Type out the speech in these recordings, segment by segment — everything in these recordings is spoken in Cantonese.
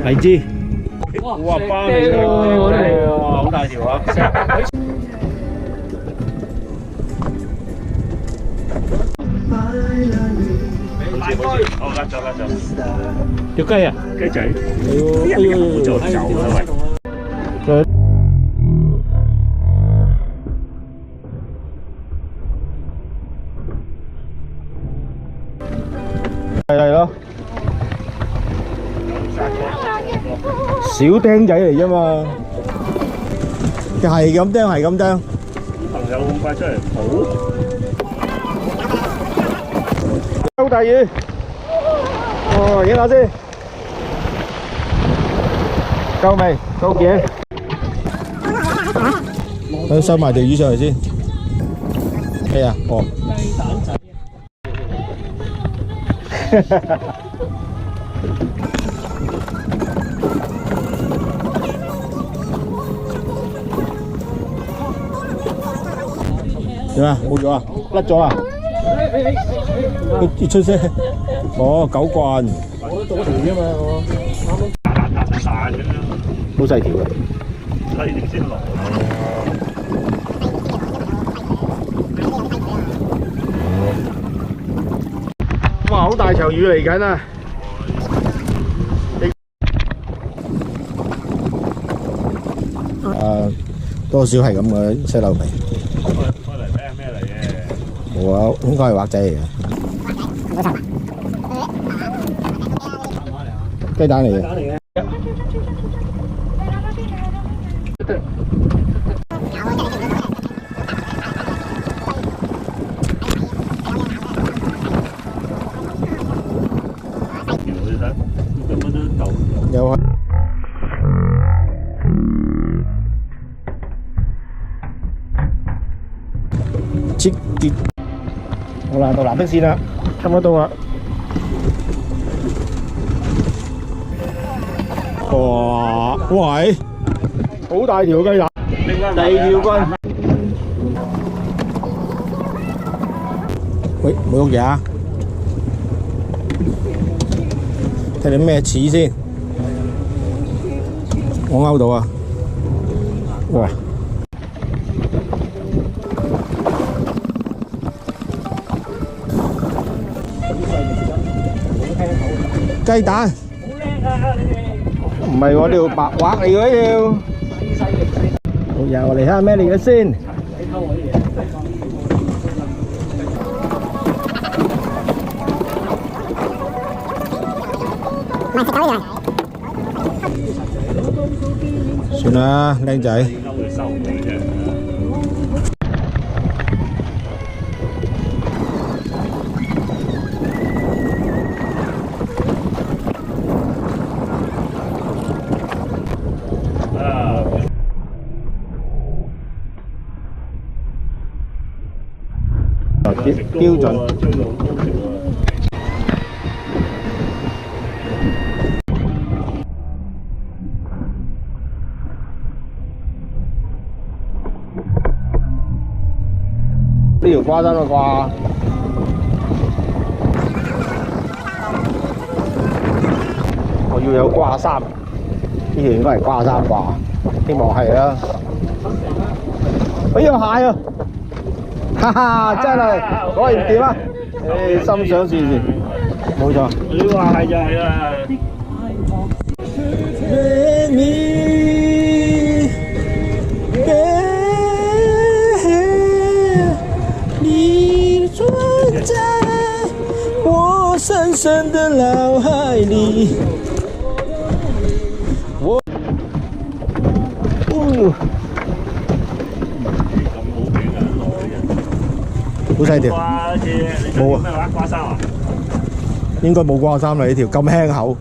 荔枝。哇，包嚟嘅，好大條啊！哦，甩咗。條雞啊！雞仔，哎呦，就走啦喂！係咯，小釘仔嚟啫嘛，係咁釘，係咁釘。朋友咁快出嚟抱，好大魚！哦，影下先，夠未？夠頸。等收埋條魚上嚟先。咩啊？哦。雞蛋仔。點啊？冇咗啊？甩咗啊？要出聲。哦，狗棍。我都做條啫嘛，我啱啱彈咁樣。好細條嘅。細條先落。哇！好大場雨嚟緊啊！多少係咁嘅西柚皮。開嚟睇下咩嚟嘅？冇啊，應該係畫仔嚟嘅。雞蛋嚟嘅。有啊。切跌。好啦，到藍色線啦，差唔多到啦。哇！喂，好大條雞蛋，第二條棍。喂，冇喐嘢啊！睇你咩似先？我勾到啊！哇！雞蛋。唔係喎，呢條白畫嚟嘅呢條。好呀，我嚟睇下咩嚟嘅先。算啦，靚仔。標準。呢條瓜真啦啩？我要有瓜衫，呢條應該係瓜衫啩？希望係啦。哎呀蟹啊！哈哈，真係果然掂啊！誒，心想事成，冇錯。你話係就係啦。你存在我深深的腦海裡。我，好細條。冇啊。咩話？瓜衫啊？應該冇瓜衫啦，呢條咁輕口。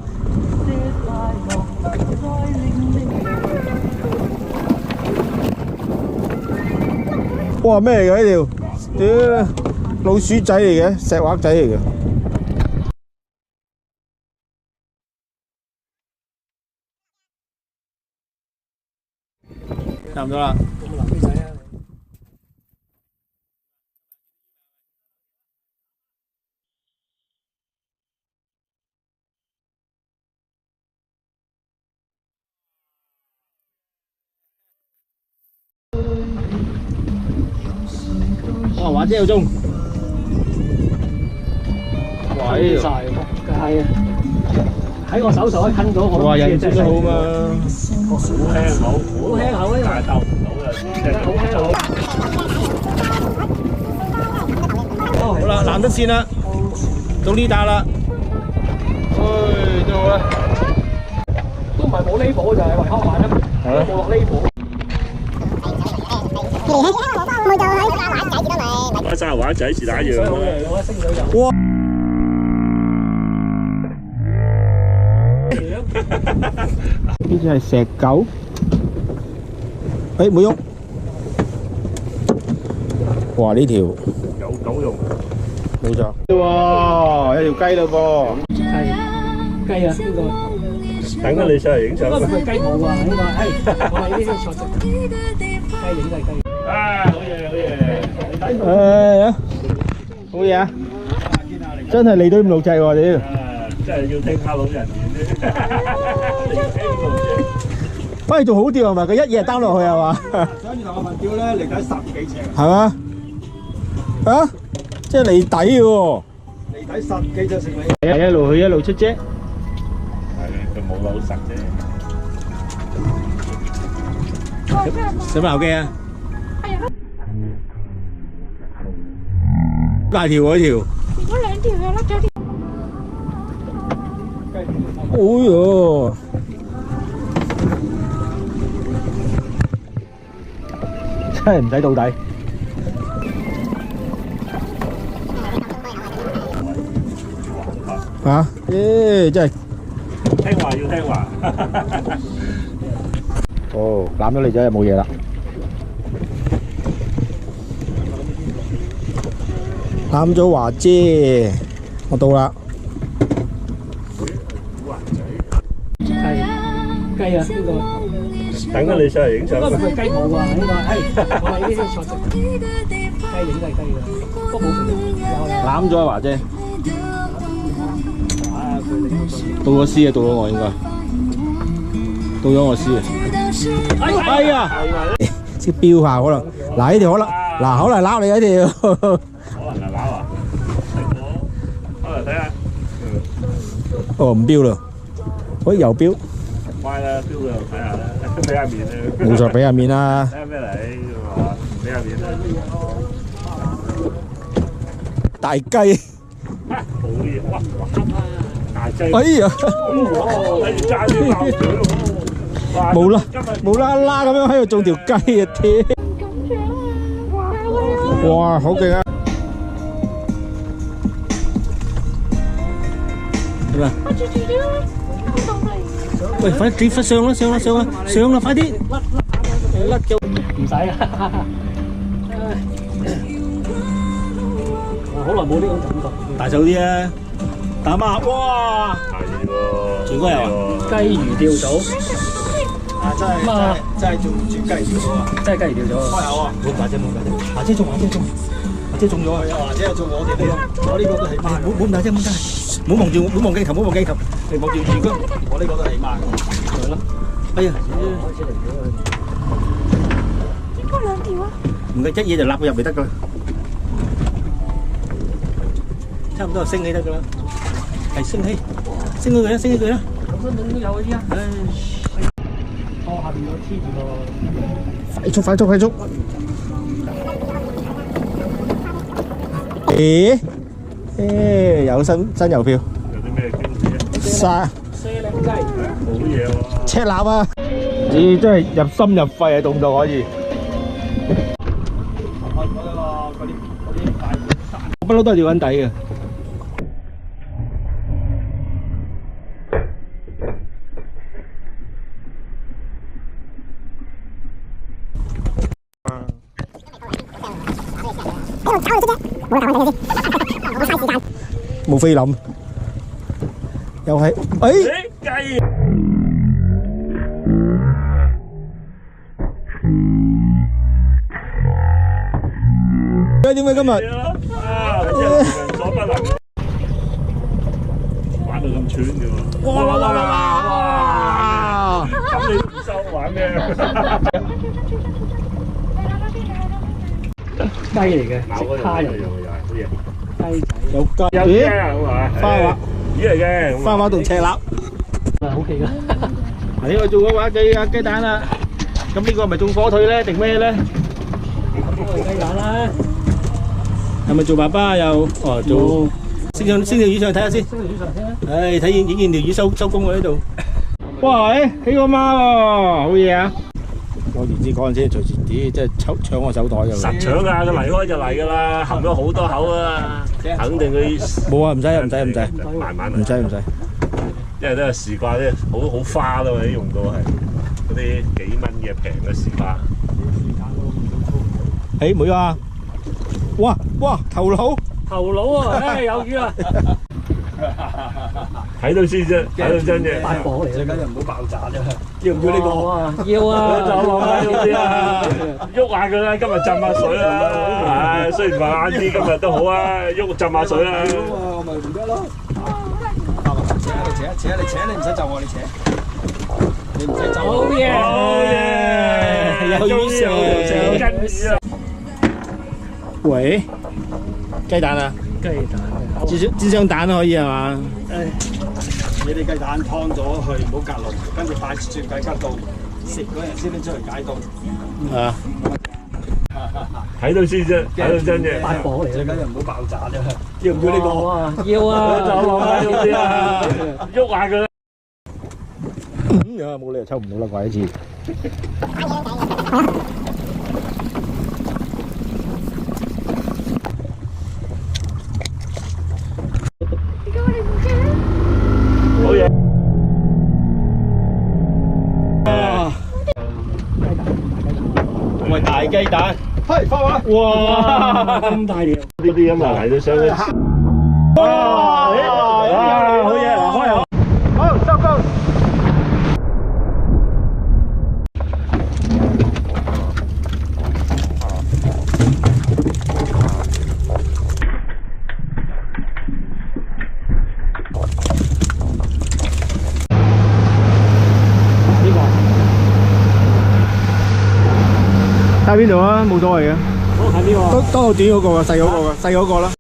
哇！咩嚟㗎呢條？屌，老鼠仔嚟嘅，石畫仔嚟嘅。差唔多啦。哇，華姐有中。哇！呢晒係啊！喺我手上可以吞到，我哇，人真都好嘛。好輕口，好輕口啊！但係鬥唔到啊，好輕口。好啦，藍得線啦，到呢打啦。唉，到啦。都唔係冇呢寶，就係維康玩啦，冇落呢寶。我生華仔是打樣哇！呢只係石狗。誒，冇喐。哇！呢條有狗肉，冇錯。哇！有條雞嘞噃。雞啊！呢個。等緊你上嚟影相。應該唔係雞肚啊，應該係我係呢啲錯色。雞影都係雞。啊！好嘢，好嘢！誒，好嘢啊！真係嚟到咁錄製喎，屌！真係要聽下老人言啫。反而仲好釣係咪？佢一夜擔落去係嘛？想同我問釣咧，嚟底10幾尺，係嘛？啊！即係離底嘅喎。嚟底10幾隻成尾。係一路去一路出啫。係佢冇老實啫。使乜鬧機啊？大條嗰條。嗰兩條又甩咗條。哎呦！真係唔使到底。嚇！真係。聽話要聽話。哦，攬咗你仔就冇嘢啦。攬咗華姐，我到啦。雞啊！呢個。等緊你上嚟影相。應該唔係雞肚啊，應該係我係呢啲錯色。雞影都係雞嘅，都冇食。攬咗華姐。到咗絲啊！到咗我應該。到咗我絲啊！哎呀！識標下可能，嗱呢條可能，嗱可能撈你呢條。可能係撈啊！可能睇下。哦，唔標啦，可以又標。快啦，標佢又睇下啦，俾下面啦。冇錯，俾下面啦。睇下咩嚟？俾下面啦。大雞。好嘢！哇！大雞。哎呀！睇住揸啲爆水喎。冇啦，無啦啦咁樣喺度種條雞啊！天！哇，好勁啊！點啊？喂，快啲上啦，上啦，上啦，上啦，快啲！甩咗唔使啊！好耐冇呢種感覺。大手啲啊！打孖，哇！係喎。全哥有啊？雞魚釣到。啊，真係做雞魚釣到啊！真係雞魚釣到啊！開口啊！冇華姐，冇華姐，華姐中，華姐中，華姐中咗啊！華姐又做我哋呢個，我呢個都起碼。冇咁大隻，冇大，唔好望住，唔好望鏡頭，唔好望鏡頭，你望住主君。我呢個都起碼。係咯。哎呀！應該兩條啊！唔係一嘢就揦佢入嚟得噶啦，差唔多就升起得噶啦，係升起，升起佢啦，升起佢啦。咁新種都有嗰啲啊！下邊有黐住個。快速，快速，快速！誒，有新郵票。有啲咩驚喜沙啡靚雞。好嘢喎！赤鱲啊！咦，真係入心入肺啊，動作可以。我不嬲都係吊緊底嘅。冇菲林，又係，雞。點解今日？啊！真係人所不能。玩到咁串嘅喎！哇！咁你唔收玩咩？雞嚟嘅，咬嗰食蝦嚟樣又係好嘢。雞仔，有雞，有咦？嘅咁啊，花滑魚嚟嘅，花滑同赤鱲。好奇㗎。呢個做嗰話雞蛋啦。咁呢個係咪種火腿咧，定咩咧？雞蛋啦，係咪做爸爸又？哦，做升條魚上去睇下先。星期魚上先啦。唉，睇見條魚收工喎呢度。哇！起個孖喎，好嘢啊！我唔知嗰陣時隨時啲，即係搶我手袋㗎。實搶㗎，佢嚟開就嚟㗎啦，含咗好多口啊，肯定佢冇啊，唔使，慢慢唔使。因為都係時瓜咧，好花咯，啲用到係嗰啲幾蚊嘅平嘅時瓜。誒妹啊！哇頭腦頭腦啊，唉有魚啊！睇到先啫，睇到真嘅。大火嚟，最緊要唔好爆炸啫。要唔要呢個？要啊！就落翻嗰啲啊，喐下佢啦，今日浸下水啦。唉，雖然話晏啲，今日都好啊，喐浸下水啦。我咪唔得咯。扯，你唔使就我，你扯。你唔使就我。好嘢！有魚食，跟魚啊！喂，雞蛋啊！雞蛋，煎雙蛋可以係嘛？你啲雞蛋劏咗去，唔好隔爐，跟住擺轉計吉到，食嗰日先拎出嚟解凍。啊！睇到先啫，睇到真嘅。大火嚟，最緊要唔好爆炸啫。要唔要呢個？要啊！就落翻嗰啲啊，喐下佢啦。冇理由抽唔到啦，怪一次。好嘢！喂，大雞蛋，係翻話。哇！咁大條，呢啲咁啊嚟到上去。哇！好嘢，嗱開又。好，收工。睇邊度啊？冇所謂嘅。好睇邊個？多到短嗰個啊，細嗰個啦。